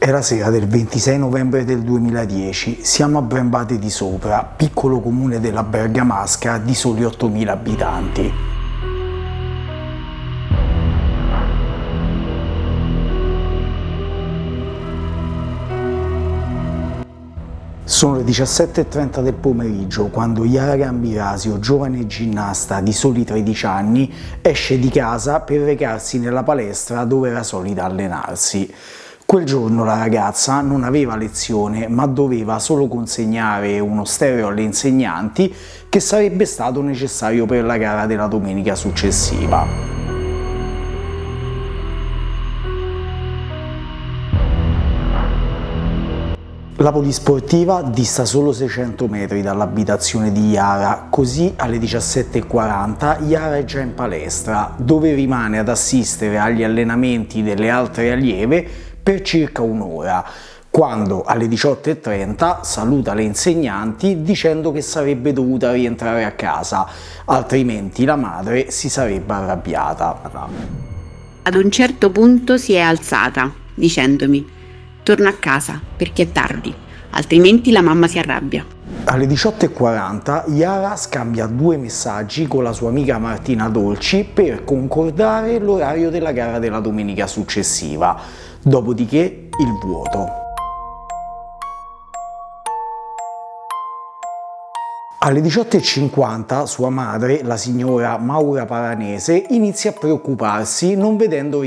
È la sera del 26 novembre del 2010, siamo a Brembate di Sopra, piccolo comune della Bergamasca di soli 8.000 abitanti. Sono le 17:30 del pomeriggio quando Yara Gambirasio, giovane ginnasta di soli 13 anni, esce di casa per recarsi nella palestra dove era solita allenarsi. Quel giorno la ragazza non aveva lezione, ma doveva solo consegnare uno stereo alle insegnanti che sarebbe stato necessario per la gara della domenica successiva. La polisportiva dista solo 600 metri dall'abitazione di Yara, così alle 17:40 Yara è già in palestra, dove rimane ad assistere agli allenamenti delle altre allieve per circa un'ora, quando alle 18:30 saluta le insegnanti dicendo che sarebbe dovuta rientrare a casa, altrimenti la madre si sarebbe arrabbiata. Ad un certo punto si è alzata, dicendomi: torna a casa perché è tardi, altrimenti la mamma si arrabbia. Alle 18:40 Yara scambia 2 messaggi con la sua amica Martina Dolci per concordare l'orario della gara della domenica successiva, dopodiché il vuoto. Alle 18:50 sua madre, la signora Maura Paranese, inizia a preoccuparsi non vedendo